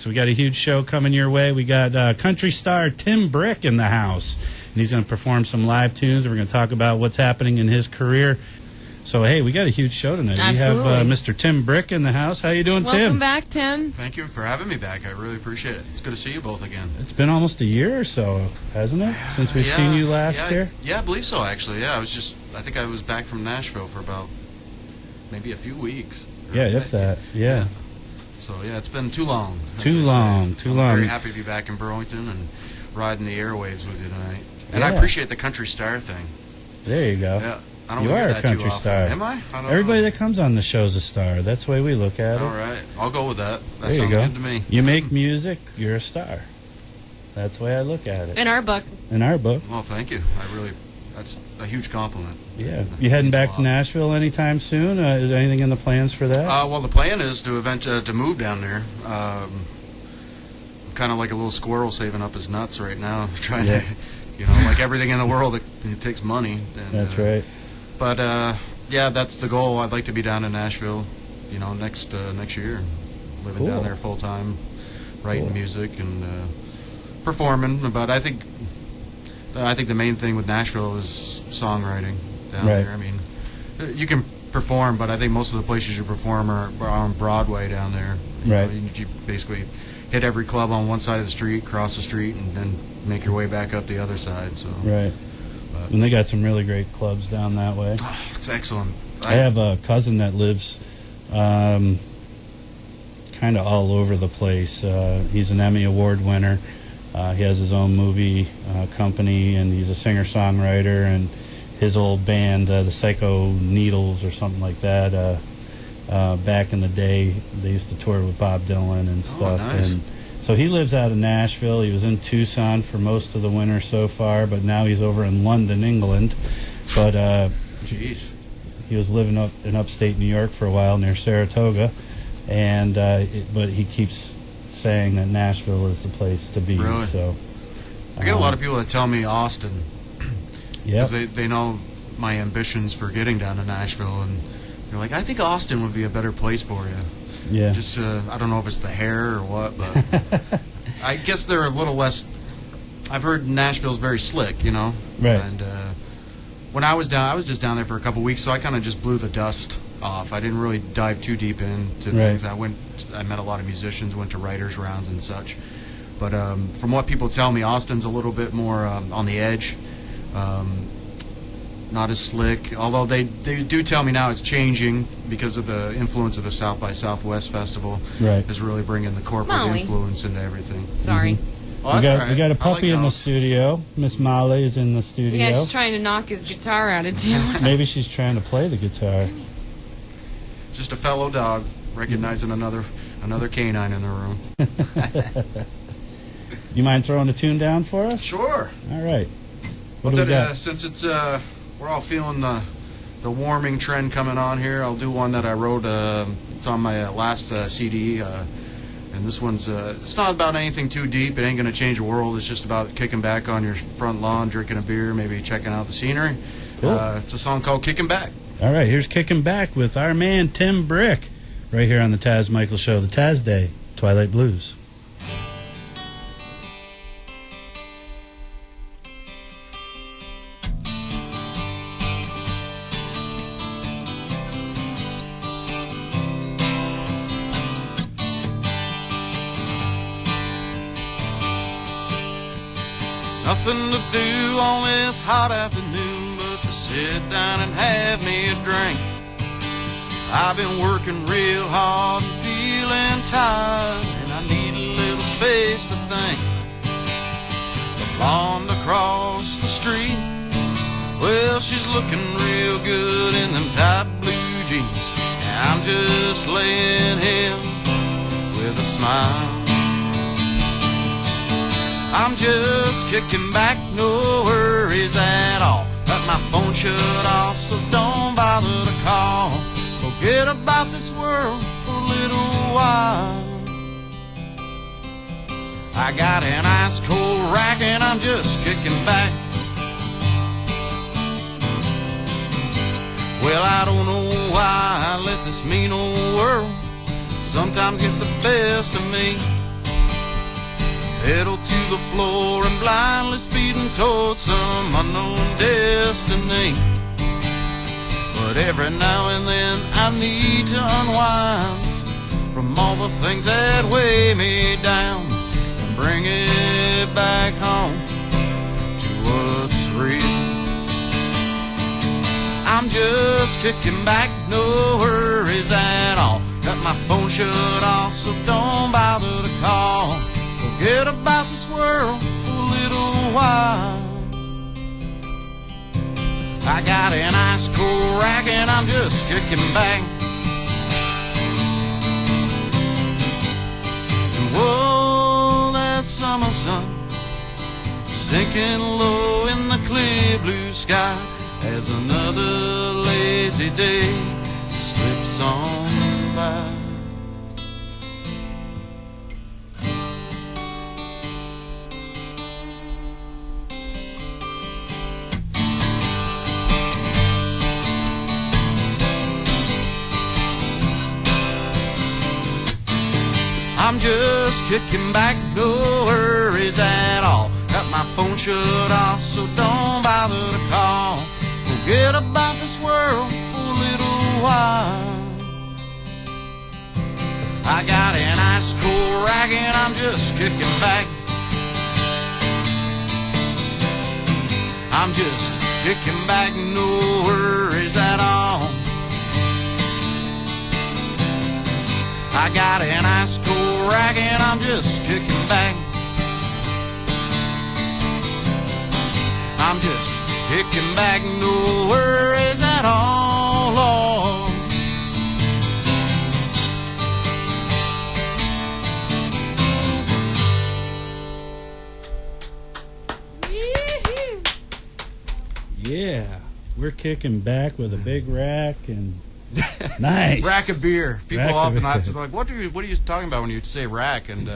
So we got a huge show coming your way. We got country star Tim Brick in the house, and he's going to perform some live tunes. We're going to talk about what's happening in his career. So, hey, we got a huge show tonight. Absolutely. We have Mr. Tim Brick in the house. How you doing, Tim? Welcome back, Tim. Thank you for having me back. I really appreciate it. It's good to see you both again. It's been almost a year or so, hasn't it, since we've seen you last year? Yeah, I believe so, actually. Yeah, I think I was back from Nashville for about maybe a few weeks. Yeah, if that. Yeah. So, yeah, it's been too long. Too long. I'm very happy to be back in Burlington and riding the airwaves with you tonight. And Yeah. I appreciate the country star thing. There you go. Yeah, I don't You hear are a that country too often. star. Am I? I don't Everybody know. that comes on the show's a star. That's the way we look at it. All right. I'll go with that. That There you sounds go. good to me. You make music, you're a star. That's the way I look at it. In our book. In our book. Well, thank you. That's a huge compliment. Yeah. You heading Means a back to lot. Nashville anytime soon? Is there anything in the plans for that? Well, the plan is to move down there. I'm kind of like a little squirrel saving up his nuts right now, trying to, like everything in the world, it takes money. And, That's right. But yeah, that's the goal. I'd like to be down in Nashville, next year, living down there full time, writing music and performing. But I think the main thing with Nashville is songwriting down there. I mean, you can perform, but I think most of the places you perform are on Broadway down there. You basically hit every club on one side of the street, cross the street, and then make your way back up the other side. So Right. And they got some really great clubs down that way. Oh, it's excellent. I have a cousin that lives kind of all over the place. He's an Emmy Award winner. He has his own movie company, and he's a singer-songwriter. And his old band, the Psycho Needles or something like that, back in the day, they used to tour with Bob Dylan and stuff. Oh, nice. And so he lives out of Nashville. He was in Tucson for most of the winter so far, but now he's over in London, England. But Jeez. he was living up in upstate New York for a while near Saratoga, and but he keeps saying that Nashville is the place to be. Really? So I get a lot of people that tell me Austin, yeah, because they know my ambitions for getting down to Nashville, and they're like, I think Austin would be a better place for you. yeah, Just I don't know if it's the hair or what, but I guess they're a little less. I've heard Nashville's very slick, Right. And when I was down, I was just down there for a couple weeks, so I kind of just blew the dust off. I didn't really dive too deep into things. I met a lot of musicians, went to writers' rounds and such. But from what people tell me, Austin's a little bit more on the edge, not as slick. Although they do tell me now it's changing because of the influence of the South by Southwest Festival. Right. Is really bringing the corporate Molly. influence into everything. Sorry. Oh, we that's got all right. we got a I like puppy in the dogs. studio. Miss Molly is in the studio. Yeah, she's trying to knock his guitar out of tune. Maybe she's trying to play the guitar. Just a fellow dog recognizing another canine in the room. You mind throwing a tune down for us? Sure. All right. What Well, do we got? since it's we're all feeling the warming trend coming on here, I'll do one that I wrote. It's on my last CD, and this one's it's not about anything too deep. It ain't gonna change the world. It's just about kicking back on your front lawn, drinking a beer, maybe checking out the scenery. Cool. It's a song called "Kicking Back." All right, here's Kicking Back with our man Tim Brick, right here on the Taz Michael Show, the Taz Day, Twilight Blues. Nothing to do on this hot afternoon but to sit down and have me a drink. I've been working real hard and feeling tired, and I need a little space to think. The blonde across the street, well, she's looking real good in them tight blue jeans, and I'm just laying here with a smile. I'm just kicking back, no worries at all. Got my phone shut off, so don't bother to call. Forget about this world for a little while. I got an ice cold rack and I'm just kicking back. Well, I don't know why I let this mean old world sometimes get the best of me. pedal to the floor and blindly speeding towards some unknown destiny. But every now and then I need to unwind from all the things that weigh me down and bring it back home to what's real. I'm just kicking back, no worries at all. Got my phone shut off, so don't bother to call. Forget about this world for a little while. I got an ice cold rack and I'm just kicking back. And whoa, that summer sun sinking low in the clear blue sky as another lazy day slips on by. I'm just kicking back, no worries at all. Got my phone shut off, so don't bother to call. Forget about this world for a little while. I got an ice cold rack and I'm just kicking back. I'm just kicking back, no worries at all. I got an ice cold rack and I'm just kicking back. I'm just kicking back, no worries at all, Lord. Yeah, we're kicking back with a big rack and nice Rack of beer. People Rack of often beer. have to like, what are you talking about when you say rack? And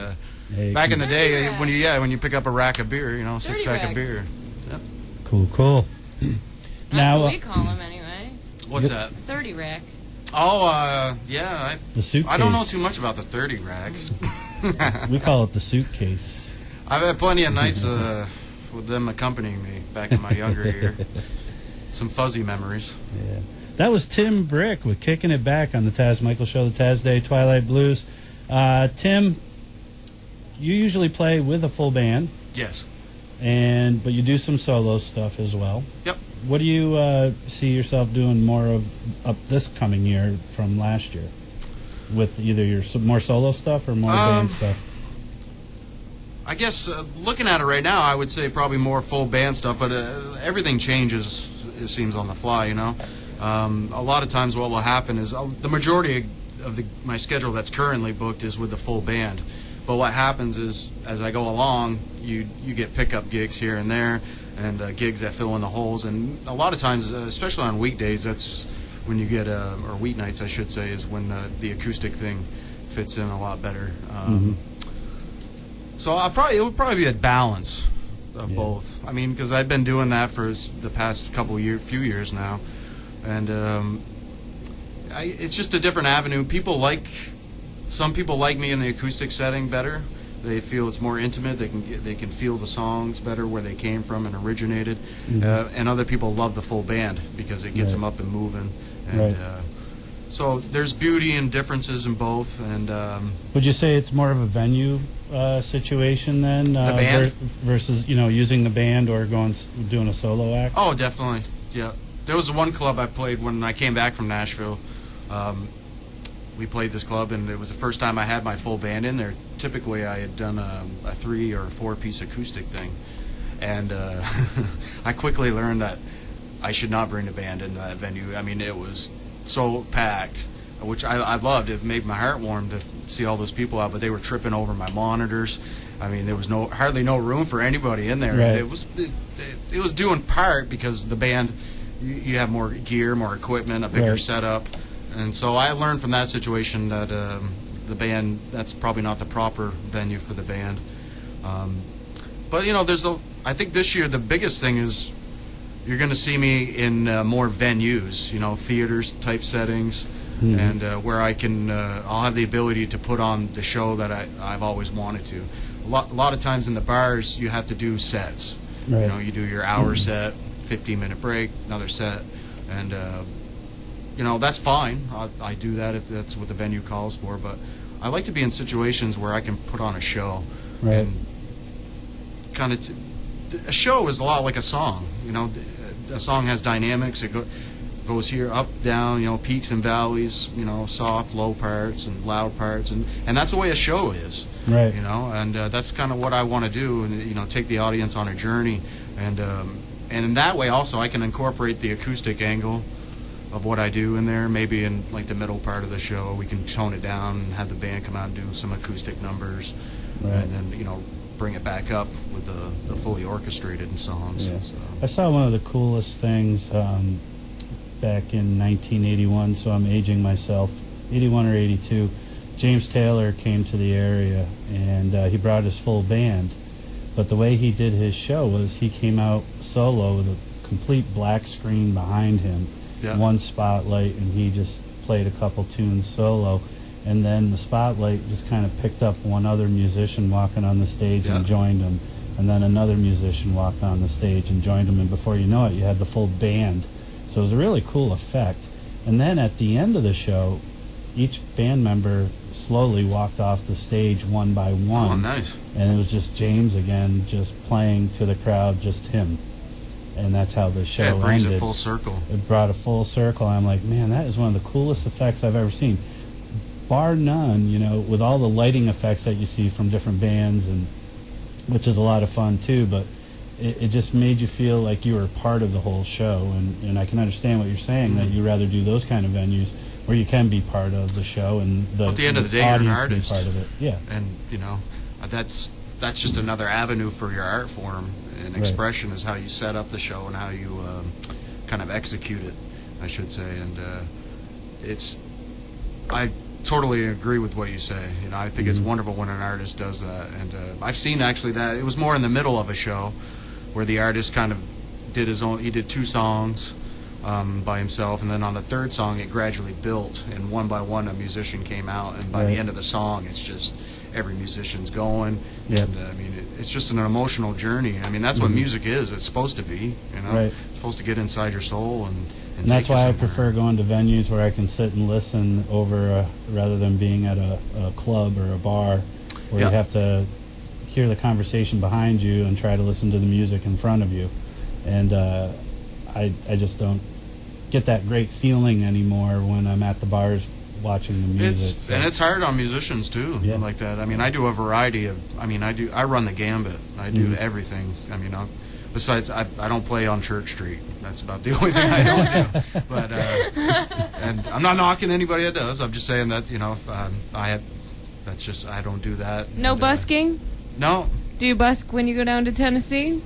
Hey, back in the Dirty day, rack. when you pick up a rack of beer, you know, six Dirty pack rack. of beer. Yep. cool. That's Now, what we call them anyway. What's Yep. that? 30 rack. Oh, yeah. the suitcase. I don't know too much about the 30 racks. We call it the suitcase. I've had plenty of nights with them accompanying me back in my younger year. Some fuzzy memories. Yeah. That was Tim Brick with Kicking It Back on the Taz Michael Show, the Taz Day Twilight Blues. Tim, you usually play with a full band, Yes. but you do some solo stuff as well. Yep. What do you see yourself doing more of up this coming year from last year? With either your more solo stuff or more band stuff? I guess looking at it right now, I would say probably more full band stuff, but everything changes, it seems, on the fly, you know. A lot of times what will happen is the majority of my schedule that's currently booked is with the full band. But what happens is, as I go along, you get pickup gigs here and there, and gigs that fill in the holes. And a lot of times, especially on weekdays, that's when you get, or weeknights, I should say, is when the acoustic thing fits in a lot better. So it would probably be a balance of both. I mean, because I've been doing that for the past few years now, and it's just a different avenue. Some people like me in the acoustic setting better. They feel it's more intimate. They can feel the songs better where they came from and originated. And other people love the full band because it gets them up and moving. And so there's beauty and differences in both. And Would you say it's more of a venue situation then? The band? Versus, using the band or doing a solo act? Oh, definitely. Yeah. There was one club I played when I came back from Nashville. We played this club, and it was the first time I had my full band in there. Typically, I had done a 3 or 4 piece acoustic thing, and I quickly learned that I should not bring a band into that venue. I mean, it was so packed, which I loved. It made my heart warm to see all those people out, but they were tripping over my monitors. I mean, there was hardly no room for anybody in there. Right. It was due in part because the band, you have more gear, more equipment, a bigger setup. And so I learned from that situation that the band, that's probably not the proper venue for the band. But, I think this year the biggest thing is you're going to see me in more venues, theaters type settings. and where I can, I'll have the ability to put on the show that I've always wanted to. A lot of times in the bars, you have to do sets. Right. You know, you do your hour set, 15-minute break, another set, and you know, that's fine. I do that if that's what the venue calls for, but I like to be in situations where I can put on a show. Right. And kind of a show is a lot like a song. You know, a song has dynamics. It goes here, up, down, you know, peaks and valleys, you know, soft, low parts and loud parts, and that's the way a show is. Right. You know, and that's kind of what I want to do, and you know, take the audience on a journey, and in that way also I can incorporate the acoustic angle of what I do in there. Maybe in like the middle part of the show, we can tone it down and have the band come out and do some acoustic numbers, Right. and then, you know, bring it back up with the fully orchestrated songs. Yeah. So. I saw one of the coolest things back in 1981, so I'm aging myself, 81 or 82. James Taylor came to the area, and he brought his full band. But the way he did his show was he came out solo with a complete black screen behind him, Yeah. one spotlight, and he just played a couple tunes solo. And then the spotlight just kind of picked up one other musician walking on the stage Yeah. and joined him. And then another musician walked on the stage and joined him. And before you know it, you had the full band. So it was a really cool effect. And then at the end of the show, each band member slowly walked off the stage one by one. Oh, nice. And it was just James again, just playing to the crowd, just him. And that's how the show Yeah, it brings ended. it full circle. It brought a full circle. I'm like, man, that is one of the coolest effects I've ever seen. Bar none, you know, with all the lighting effects that you see from different bands, and which is a lot of fun too, but it just made you feel like you were part of the whole show. And I can understand what you're saying, that you rather do those kind of venues where you can be part of the show and the, At the end of the day, you're an audience artist. be part of it. Yeah. And you know, that's just another avenue for your art form, and Right. expression is how you set up the show and how you kind of execute it, I should say. And I totally agree with what you say. You know, I think it's wonderful when an artist does that. And I've seen actually that it was more in the middle of a show where the artist kind of did his own. He did 2 songs by himself, and then on the 3rd song it gradually built, and one by one a musician came out, and by Right. the end of the song it's just every musician's going. Yep. And I mean, it's just an emotional journey. I mean, that's what music is. It's supposed to be. You know, Right. it's supposed to get inside your soul and And that's take you why I somewhere. prefer going to venues where I can sit and listen over rather than being at a club or a bar where Yeah. you have to hear the conversation behind you and try to listen to the music in front of you. And I just don't get that great feeling anymore when I'm at the bars watching the music. And it's hard on musicians too, Yeah. like that. I mean, I do a variety of. I mean, I run the gambit. I do everything. I mean, besides, I don't play on Church Street. That's about the only thing I don't do. But and I'm not knocking anybody that does. I'm just saying that, you know, that's just, I don't do that. No And, busking? No. Do you busk when you go down to Tennessee?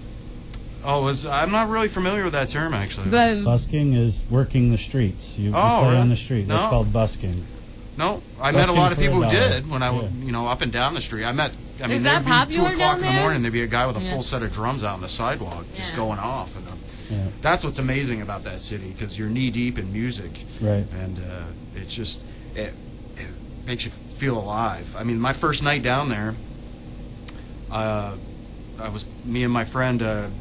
Oh, I'm not really familiar with that term actually. But Busking is working the streets. You Oh, play really? on the street. That's No. called busking. No, I met a Busking lot of for a people who dollar. did when I was, Yeah. you know, up and down the street. I mean, Is there'd that be 2 popular o'clock down in the there? morning. There'd be a guy with a Yeah. full set of drums out on the sidewalk, just Yeah. going off. And Yeah. that's what's amazing about that city, because you're knee deep in music, Right. and it's just it makes you feel alive. I mean, my first night down there, me and my friend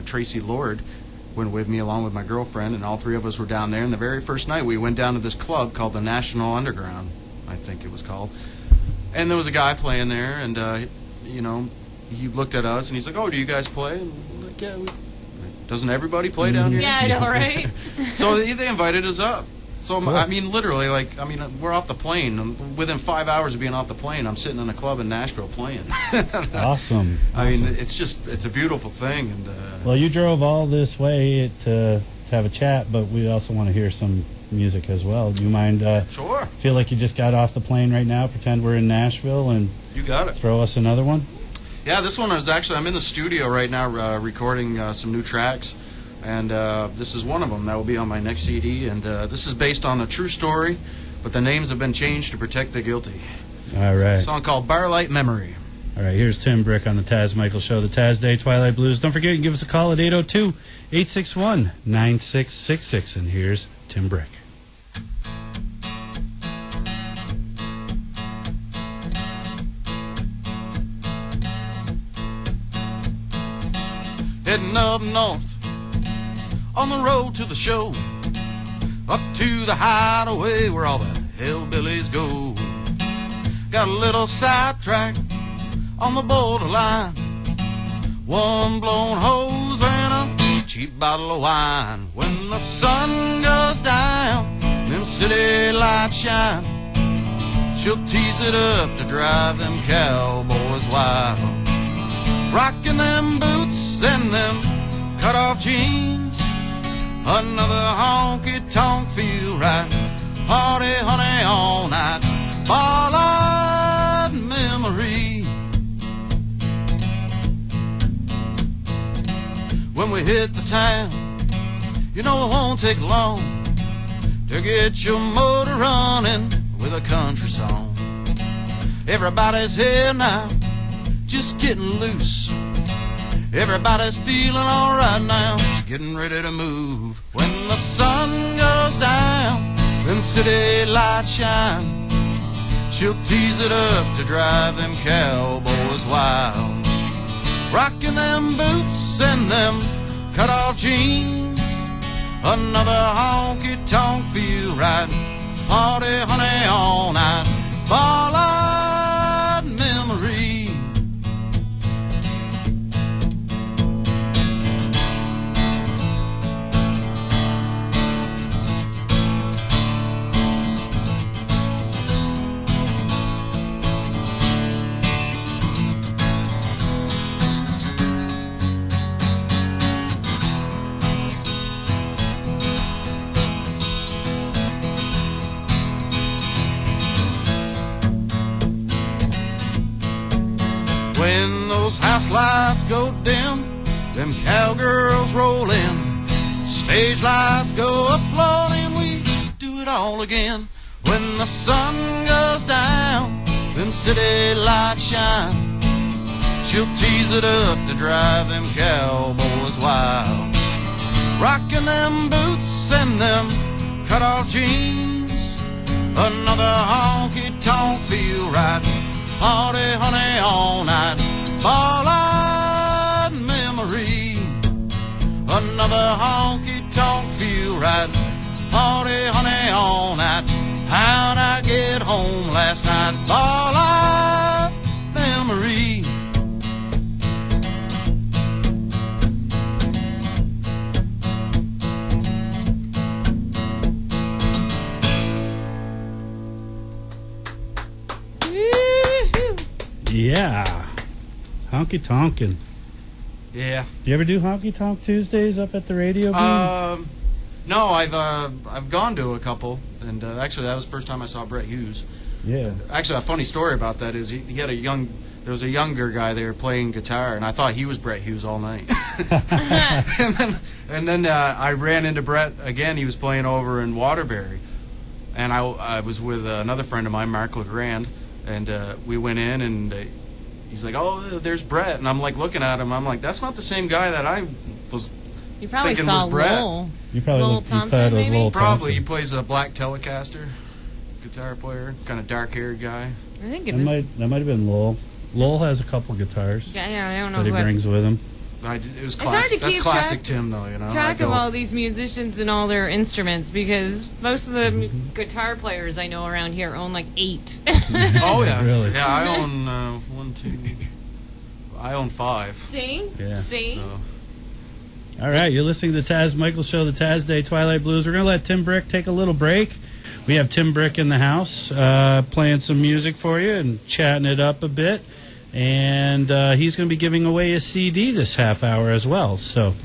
Tracy Lord went with me along with my girlfriend, and all 3 of us were down there. And the very first night, we went down to this club called the National Underground, I think it was called. And there was a guy playing there, and you know, he looked at us and he's like, "Oh, do you guys play?" And we're like, "Yeah, doesn't everybody play down here?" yeah, I know, right? So they invited us up. So I mean, literally, like, I mean, we're off the plane. And within 5 hours of being off the plane, I'm sitting in a club in Nashville playing. Awesome. I mean, it's a beautiful thing. And Well, you drove all this way to have a chat, but we also want to hear some music as well. Do you mind? sure, Feel like you just got off the plane right now. Pretend we're in Nashville and you got it. throw us another one. Yeah, this one is actually, I'm in the studio right now recording some new tracks, and this is one of them that will be on my next CD. And this is based on a true story, but the names have been changed to protect the guilty. All It's right. a song called Barlight Memory. All right, here's Tim Brick on the Taz Michael Show, the Taz Day Twilight Blues. Don't forget, you can give us a call at 802-861-9666. And here's Tim Brick. heading up north on the road to the show, up to the hideaway where all the hillbillies go. Got a little sidetrack on the borderline, one blown hose and a cheap bottle of wine. When the sun goes down, them city lights shine, she'll tease it up to drive them cowboys wild. Rocking them boots and them cut-off jeans, another honky-tonk feel right, party honey all night, ballad memory. When we hit the town, you know it won't take long to get your motor running with a country song. Everybody's here now, just getting loose. Everybody's feeling alright now, getting ready to move. When the sun goes down, them city lights shine, she'll tease it up to drive them cowboys wild. Rocking them boots and them cut-off jeans, another honky-tonk feel right, party honey all night, ballad memory. When those house lights go dim, them cowgirls roll in, stage lights go up, Lord, and we do it all again. When the sun goes down, them city lights shine, she'll tease it up to drive them cowboys wild. Rocking them boots and them cut-off jeans, another honky-tonk feel right, party honey all night, ballad memory. Another honky-tonk feel right, party honey all night. How'd I get home last night, ballad memory. Yeah. Honky tonkin'. Yeah. Do you ever do honky tonk Tuesdays up at the radio booth? No, I've gone to a couple, and actually that was the first time I saw Brett Hughes. Yeah. Actually, a funny story about that is he had there was a younger guy there playing guitar, and I thought he was Brett Hughes all night. and then I ran into Brett again. He was playing over in Waterbury, and I was with another friend of mine, Mark LeGrand, and we went in, and he's like, "Oh, there's Brett," and I'm like looking at him. I'm like, "That's not the same guy that I was." You probably thinking saw was Brett. Lowell. You probably Lowell looked, you Thompson, thought it was maybe? Lowell Probably. He Thompson. plays a black Telecaster guitar player, kind of dark-haired guy. I think it was. That might have been Lowell. Lowell has a couple guitars Yeah, I don't know that he who has brings with him. It was hard classic. to That's keep classic track- Tim, though. You know. track I of go- all these musicians and all their instruments, because most of the guitar players I know around here own like 8. Oh yeah, Really? Yeah, I own 1, 2. I own 5. See? Yeah. See? So. All right, you're listening to the Taz Michael Show, the Taz Day Twilight Blues. We're going to let Tim Brick take a little break. We have Tim Brick in the house playing some music for you and chatting it up a bit. And he's going to be giving away a CD this half hour as well. So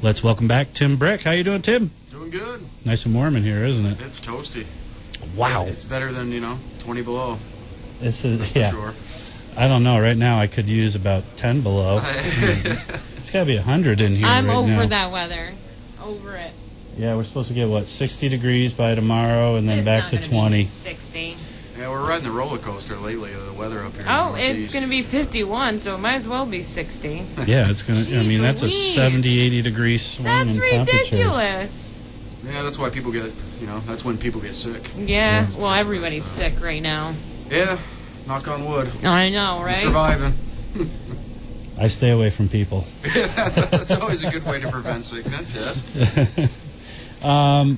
let's welcome back Tim Brick. How you doing, Tim? Doing good. Nice and warm in here, isn't it? It's toasty. Wow. It's better than 20 below. This is, That's yeah. for sure. I don't know. Right now I could use about 10 below. It's got to be 100 in here I'm right over now. that weather. Over it. Yeah, we're supposed to get, 60 degrees by tomorrow and then It's back not to gonna 20. Be 60. Yeah, we're riding the roller coaster lately. The weather up here. in the Oh, it's Northeast. going to be 51, so it might as well be 60. Yeah, it's going to, I mean, that's a Louise. 70, 80 degree swing That's in temperatures. ridiculous. Yeah, that's why people get. That's when people get sick. Yeah, well, everybody's sick right now. Yeah, knock on wood. I know, I'm right? surviving. I stay away from people. That's always a good way to prevent sickness, yes.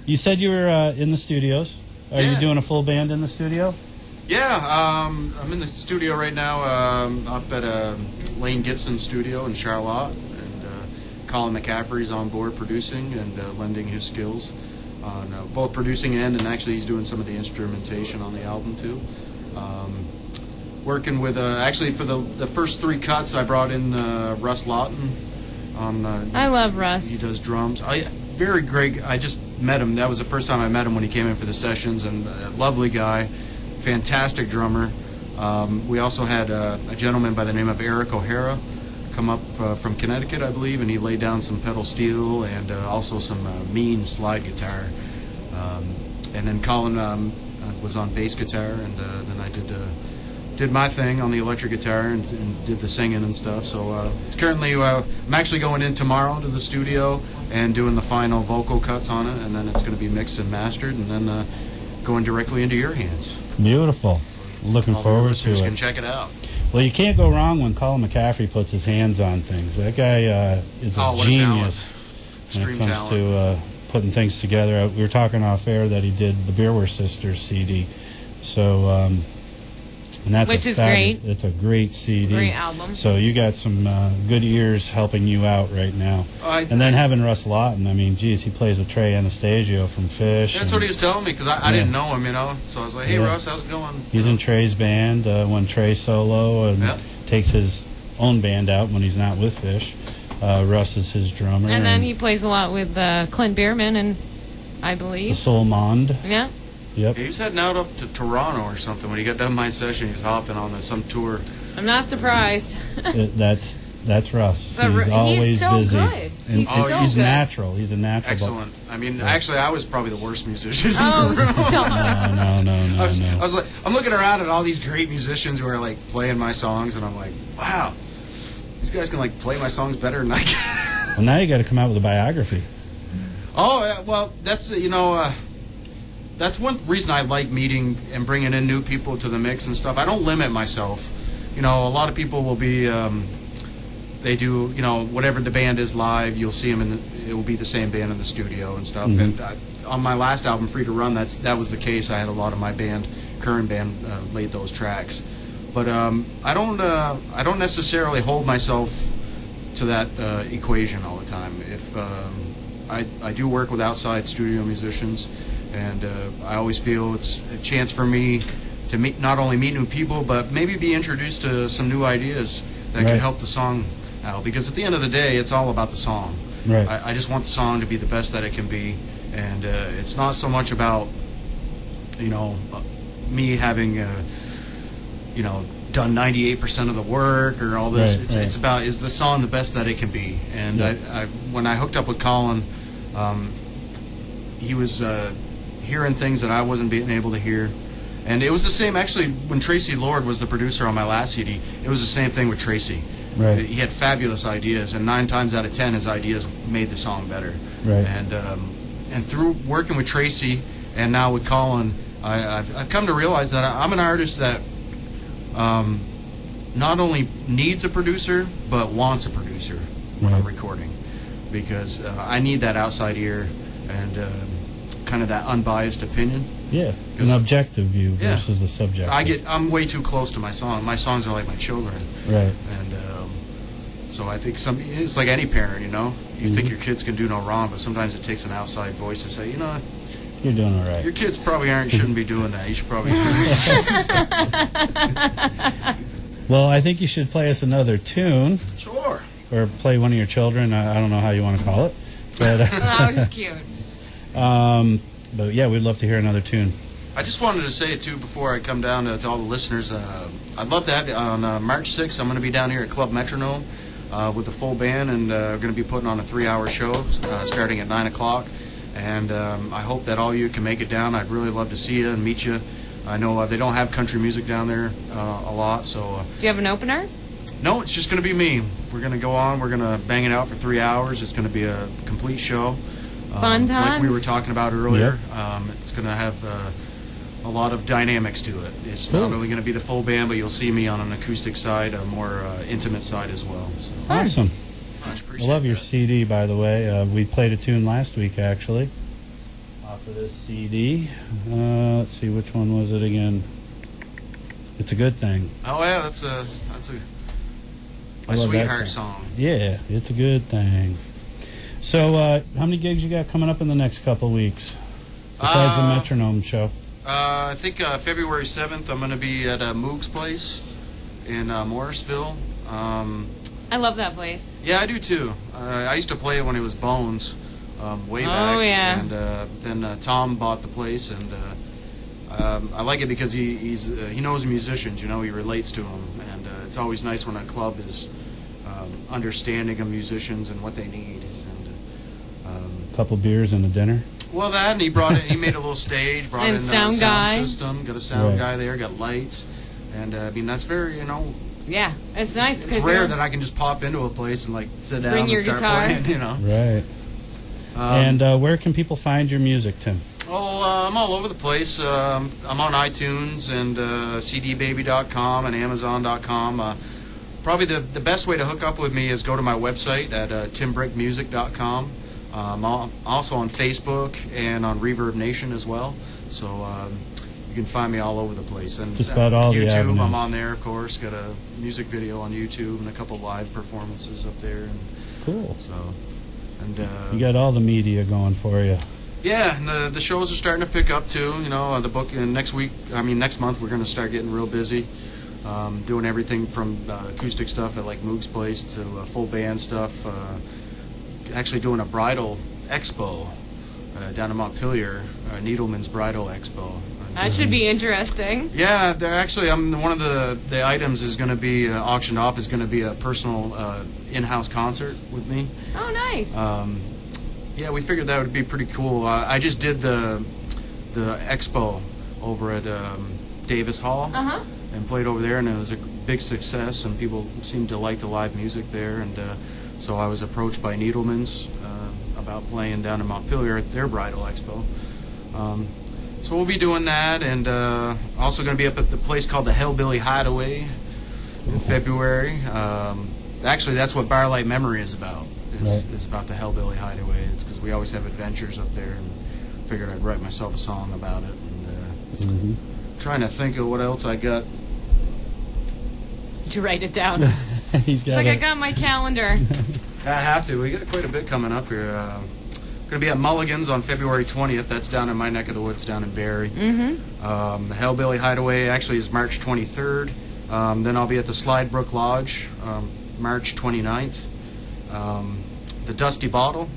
You said you were in the studios. Are you doing a full band in the studio? Yeah, I'm in the studio right now up at Lane Gibson's studio in Charlotte, and Colin McCaffrey's on board producing and lending his skills on both producing and actually he's doing some of the instrumentation on the album too. Working with actually for the first 3 cuts I brought in Russ Lawton on. I love Russ. He does drums. Very great. I just met him. That was the first time I met him when he came in for the sessions, and a lovely guy, fantastic drummer. We also had a gentleman by the name of Eric O'Hara come up from Connecticut, I believe, and he laid down some pedal steel and also some mean slide guitar. And then Colin was on bass guitar, and then I did my thing on the electric guitar and did the singing and stuff. So it's currently I'm actually going in tomorrow to the studio and doing the final vocal cuts on it, and then it's going to be mixed and mastered, and then going directly into your hands. Beautiful. Looking forward to it. Can check it out. Well, you can't go wrong when Colin McCaffrey puts his hands on things. That guy is a genius when it comes to putting things together. We were talking off air that he did the Beerware Sisters CD. So, and that's which is great. It's a great CD. Great album. So you got some good ears helping you out right now. And then having Russ Lawton, I mean, geez, he plays with Trey Anastasio from Fish. That's what he was telling me, because I didn't know him, you know. So I was like, hey, Russ, how's it going? He's in Trey's band when Trey solo and takes his own band out when he's not with Fish. Russ is his drummer. And then he plays a lot with Clint Bierman, and I believe. The Soul Monde. Yeah. Yep. He was heading out up to Toronto or something. When he got done my session, he was hopping on some tour. I'm not surprised. That's Russ. But he's always he's so busy. good. And he's good. natural. He's a natural. Excellent. I mean, actually, I was probably the worst musician. Oh, stop. No. I was like, I'm looking around at all these great musicians who are like playing my songs, and I'm like, wow, these guys can like play my songs better than I can. Well, now you got to come out with a biography. Oh, well, that's that's one reason I like meeting and bringing in new people to the mix and stuff. I don't limit myself. You know, a lot of people will be, they do, you know, whatever the band is live, you'll see them it will be the same band in the studio and stuff. Mm-hmm. And on my last album, Free to Run, that was the case. I had a lot of my current band laid those tracks. But I don't necessarily hold myself to that equation all the time. If I do work with outside studio musicians, and I always feel it's a chance for me to not only meet new people, but maybe be introduced to some new ideas that can help the song out. Because at the end of the day, it's all about the song. Right. I just want the song to be the best that it can be, and it's not so much about, you know, me having, you know, done 98% of the work or all this. It's about, is the song the best that it can be? And when I hooked up with Colin, he was hearing things that I wasn't being able to hear. And it was the same, actually, when Tracy Lord was the producer on my last CD, it was the same thing with Tracy. Right. He had fabulous ideas, and 9 times out of 10, his ideas made the song better. Right. And through working with Tracy and now with Colin, I've come to realize that I'm an artist that not only needs a producer, but wants a producer when I'm recording. Because I need that outside ear and kind of that unbiased opinion. Yeah, an objective view versus the subjective. I'm way too close to my song. My songs are like my children. Right. And so I think it's like any parent, you know. You think your kids can do no wrong, but sometimes it takes an outside voice to say, you know, you're doing all right. Your kids probably shouldn't be doing that. You should probably. Well, I think you should play us another tune. Sure. Or play one of your children. I don't know how you want to call it. But, that was cute. But yeah, we'd love to hear another tune. I just wanted to say, too, before I come down to all the listeners, I'd love to have you on March 6th. I'm going to be down here at Club Metronome with the full band, and we're going to be putting on a 3-hour show starting at 9 o'clock. And I hope that all you can make it down. I'd really love to see you and meet you. I know they don't have country music down there a lot. So. Do you have an opener? No, it's just going to be me. We're going to go on. We're going to bang it out for 3 hours. It's going to be a complete show. Fun times. Like we were talking about earlier. Yep. It's going to have a lot of dynamics to it. It's Cool. not only going to be the full band, but you'll see me on an acoustic side, a more intimate side as well. So Awesome. much I appreciate love your that. CD, by the way. We played a tune last week, actually, off of this CD. Let's see, which one was it again? It's a Good Thing. Oh yeah, that's I my love that sweetheart song. Yeah, It's a Good Thing. So, how many gigs you got coming up in the next couple weeks, besides the Metronome show? I think February 7th I'm going to be at Moog's Place in Morrisville. I love that place. Yeah, I do too. I used to play it when it was Bones, way back. Oh, yeah. And then Tom bought the place, and I like it because he knows musicians. You know, he relates to them, and it's always nice when a club is understanding of musicians and what they need. And Couple beers and a dinner. well, that, and he made a little stage, brought And in a sound sound guy. system, got a sound Right. guy there, got lights, and I mean that's very, Yeah, it's nice it's because rare that I can just pop into a place and like sit down Bring and your start guitar. playing. Right. And where can people find your music, Tim? I'm all over the place. I'm on iTunes and cdbaby.com and amazon.com. Probably the best way to hook up with me is go to my website at timbrickmusic.com. I'm also on Facebook and on Reverb Nation as well. So you can find me all over the place. And Just about all the YouTube, avenues. I'm on there, of course. Got a music video on YouTube and a couple live performances up there. And Cool. so, and You got all the media going for you. yeah, and the shows are starting to pick up too. The book next month we're going to start getting real busy, doing everything from acoustic stuff at like Moog's Place to full band stuff. Actually doing a bridal expo down in Montpelier, Needleman's Bridal Expo. that should be interesting. Yeah, they're actually. One of the items is going to be auctioned off. Is going to be a personal in-house concert with me. Oh, nice. Yeah, we figured that would be pretty cool. I just did the expo over at Davis Hall Uh-huh. and played over there, and it was a big success, and people seemed to like the live music there. And so I was approached by Needleman's about playing down in Montpelier at their bridal expo. So we'll be doing that, and also going to be up at the place called the Hellbilly Hideaway in February. Actually, that's what Bar Light Memory is about. It's about the Hellbilly Hideaway. It's because we always have adventures up there, and figured I'd write myself a song about it. And trying to think of what else I got. Did you write it down? He's It's got like a- I got my calendar. I have to. We got quite a bit coming up here. Going to be at Mulligan's on February 20th. That's down in my neck of the woods, down in Barrie. The Hellbilly Hideaway actually is March 23rd. Then I'll be at the Slidebrook Lodge, March 29th. The Dusty Bottle,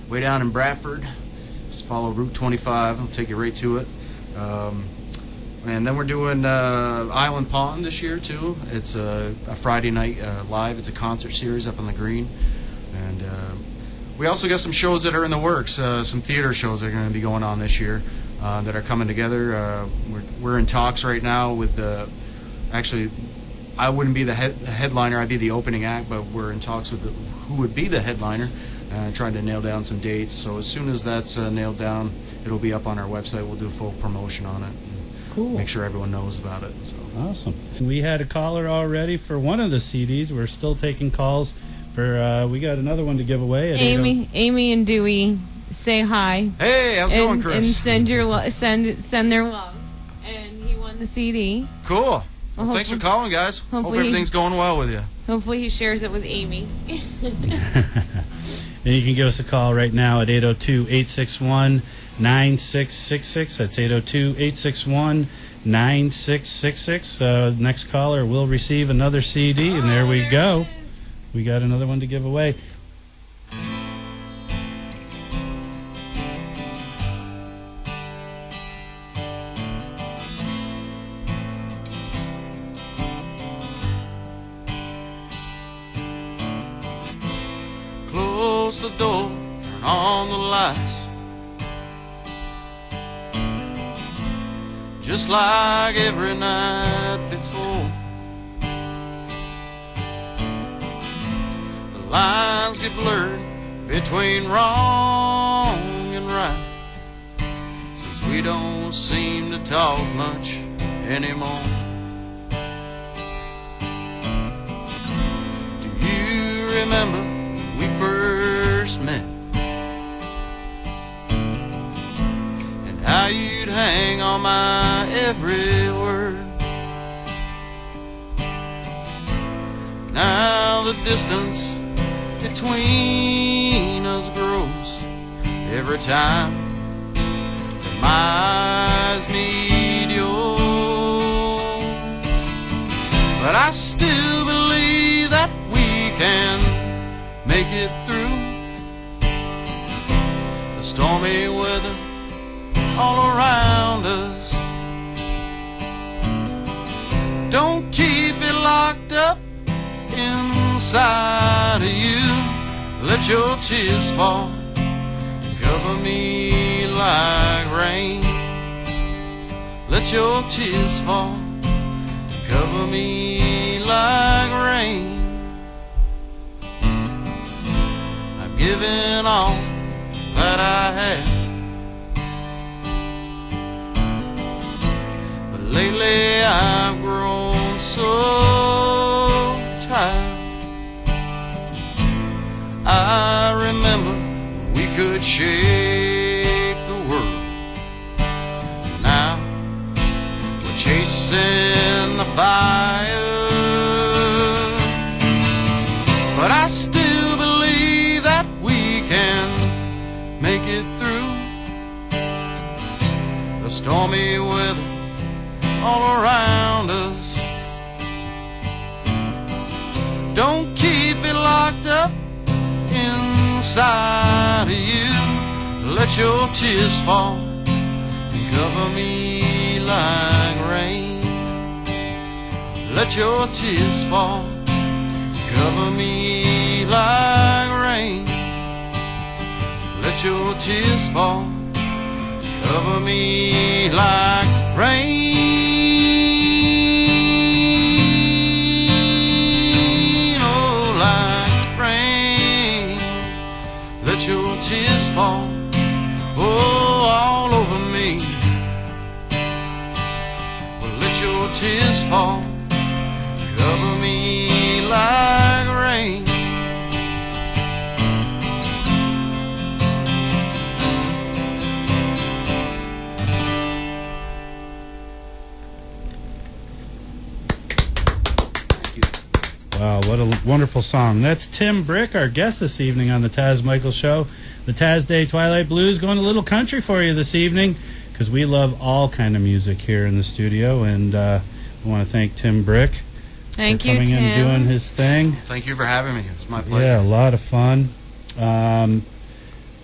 way down in Bradford. Just follow Route 25. I'll take you right to it. And then we're doing Island Pond this year, too. It's a Friday night live. It's a concert series up on the green. And we also got some shows that are in the works. Some theater shows that are going to be going on this year that are coming together. We're in talks right now with actually, I wouldn't be the headliner. I'd be the opening act, but we're in talks with who would be the headliner, trying to nail down some dates. So as soon as that's nailed down, it'll be up on our website. We'll do full promotion on it. Cool. Make sure everyone knows about it. So. Awesome. We had a caller already for one of the CDs. We're still taking calls for. We got another one to give away. At Amy and Dewey say hi. Hey, how's it going, Chris? And send their love. And he won the CD. Cool. Well, Well, thanks for calling, guys. Hope hopefully- everything's going well with you. Hopefully he shares it with Amy. And you can give us a call right now at 802-861-9666. That's 802-861-9666. Next caller will receive another CD, and there we go. We got another one to give away. Close the door, turn on the lights. Just like every night before. The lines get blurred between wrong and right, since we we don't seem to talk much anymore. Do you remember when we first met? And how you'd hang on my every word? Now the distance between us grows every time that my eyes meet yours. But I still believe that we can make it through the stormy weather all around us. Don't keep it locked up inside of you. Let your tears fall, cover me like rain. Let your tears fall, cover me like rain. I've given all that I had, but lately I've grown so tired. I remember we could shake the world. Now we're chasing the fire. But I still believe that we can make it through the stormy weather all around us. Don't keep it locked up inside of you. Let your tears fall, cover me like rain. Let your tears fall, cover me like rain. Let your tears fall, cover me like rain. Oh, like rain. Let your tears fall, oh, all over me. Well, let your tears fall, cover me like rain. Wow, what a wonderful song. That's Tim Brick, our guest this evening on the Taz Michael Show. The Taz Day Twilight Blues going a little country for you this evening because we love all kind of music here in the studio. And I want to thank Tim Brick for coming in and doing his thing. Thank you for having me. It's my pleasure. Yeah, a lot of fun.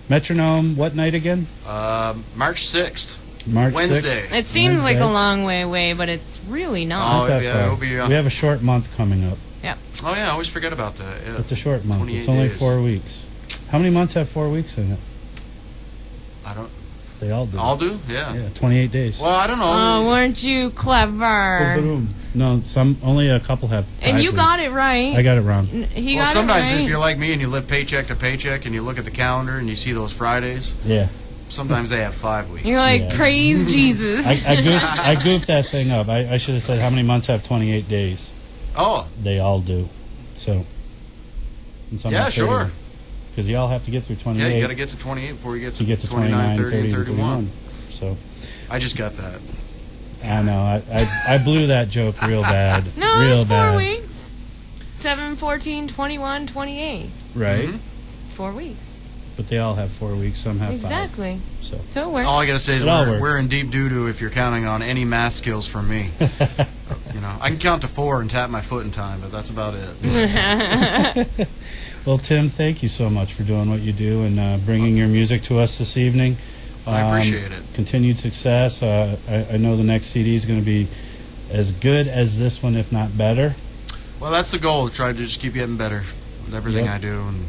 Metronome, what night again? March 6th. March Wednesday. 6th. It seems like a Wednesday. long way away, but it's really not. Oh, Not that yeah, far. it'll be, We have a short month coming up. Yep. Oh, yeah, I always forget about that. Yeah. It's a short month. 28 It's only days. 4 weeks. How many months have 4 weeks in it? I don't... They all do. All do? Yeah. Yeah, 28 days. Well, I don't know. Oh, weren't you clever? No, only a couple have 5 And you weeks. got it right. I got it wrong. He Well, got sometimes it right. if you're like me and you live paycheck to paycheck and you look at the calendar and you see those Fridays, Yeah. sometimes they have 5 weeks. You're like, Yeah. praise Jesus. I goofed that thing up. I should have said how many months have 28 days. Oh, They all do. So. yeah, sure. Because you all have to get through 28 Yeah, you got to get to 28 before you get to get to 29, 30, and 30, 31. So. I just got that. I know. I blew that joke real bad. No, real it's 4 bad. weeks. 7, 14, 21, 28. Right? Mhm. 4 weeks. But they all have 4 weeks. Some have 5. Exactly. So. So it works. All I got to say is It all we're, works. we're in deep doo-doo if you're counting on any math skills from me. You know, I can count to 4 and tap my foot in time, but that's about it. Well, Tim, thank you so much for doing what you do and bringing your music to us this evening. I appreciate it. Continued success. I know the next CD is going to be as good as this one, if not better. Well, that's the goal, to try to just keep getting better with everything Yep. I do. And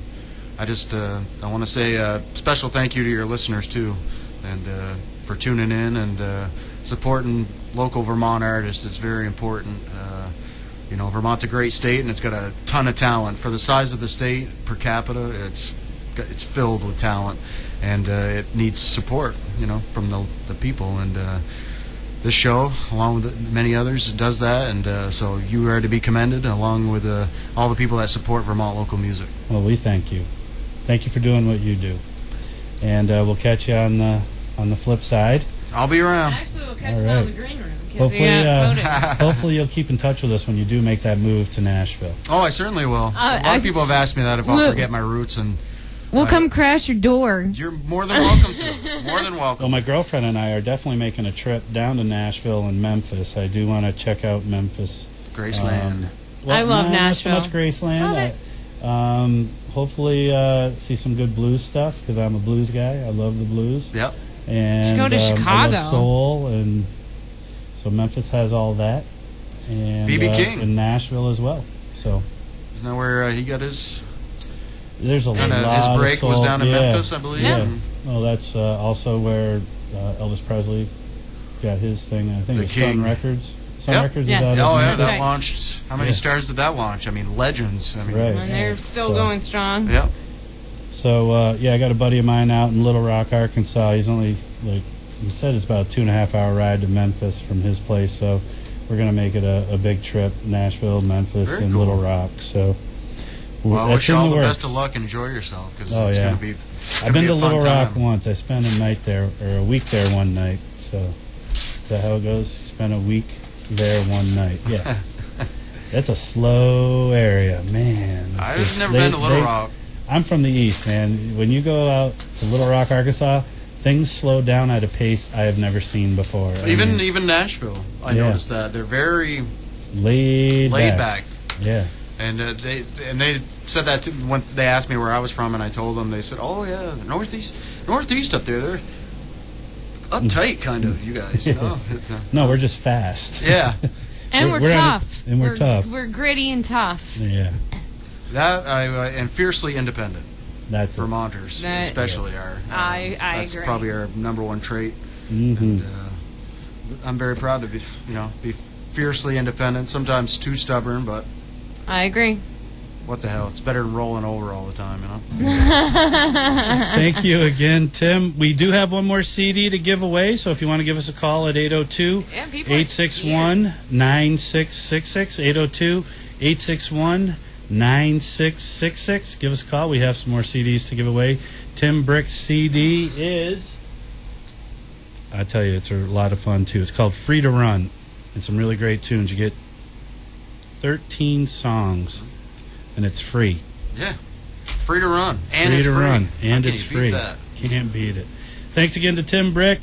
I just I want to say a special thank you to your listeners, too, and for tuning in and supporting local Vermont artists. It's very important. You know, Vermont's a great state, and it's got a ton of talent. For the size of the state, per capita, it's filled with talent. and it needs support, from the people. And this show, along with many others, does that. And so you are to be commended, along with all the people that support Vermont local music. Well, we thank you. Thank you for doing what you do. And we'll catch you on the flip side. I'll be around. Actually, we'll catch All you right. on the green room. Hopefully, hopefully you'll keep in touch with us when you do make that move to Nashville. Oh, I certainly will. A lot of people have asked me that if I'll forget my roots, and we'll come crash your door. you're more than welcome to. More than welcome. Well, my girlfriend and I are definitely making a trip down to Nashville and Memphis. I do want to check out Memphis. Graceland. I love Nashville. Not so much Graceland. Hopefully see some good blues stuff, because I'm a blues guy. I love the blues. Yep. And go to I Chicago. love soul, and so Memphis has all that. And B.B. King. in Nashville as well. So Isn't that where he got his there's a lot his of break soul. was down in Yeah. Memphis, I believe? Yeah. Well, that's also where Elvis Presley got his thing. I think The it's King. Sun Records. Sun Yep. Records Yes. is out Oh, of yeah, That's that right. launched. How many Yeah. stars did that launch? I mean, legends. I mean, Right. And they're still So- going strong. Yep. So I got a buddy of mine out in Little Rock, Arkansas. He's only he said it's about a 2.5-hour ride to Memphis from his place. So we're gonna make it a big trip: Nashville, Memphis, Very and cool. Little Rock. So Well, I that's wish you in all the works. best of luck. Enjoy yourself, because Oh, it's yeah. going to be. I've been to a fun Little Rock time. once. I spent a night there, or a week there one night. So is that how it goes? You spend a week there one night. Yeah. That's a slow area, man. It's I've just- never been to Little Rock. I'm from the east, man. When you go out to Little Rock, Arkansas, things slow down at a pace I have never seen before. I Even mean, Nashville, I Yeah. noticed that they're very laid back. Yeah. And they said that too, when they asked me where I was from, and I told them. They said, "Oh yeah, the northeast up there. They're uptight, kind of. You guys, No, we're just fast. Yeah, And we're We're on it- tough. and we're tough. We're gritty and tough. Yeah. that and fiercely independent. That's it. Vermonters, That- especially, are. I That's agree. probably our number one trait. Mm-hmm. And I'm very proud to be fiercely independent. Sometimes too stubborn, but I agree. what the hell? It's better than rolling over all the time, Thank you again, Tim. We do have one more CD to give away, so if you want to give us a call at 802 Yeah, people are 861 9666, 802 861 9666. Give us a call. We have some more CDs to give away. Tim Brick's CD is, I tell you, it's a lot of fun too. It's called Free to Run, and some really great tunes. You get 13 songs, and it's free. Yeah, free to run, and Free it's to free. run, and How can it's you beat free. that? Can't beat it. Thanks again to Tim Brick.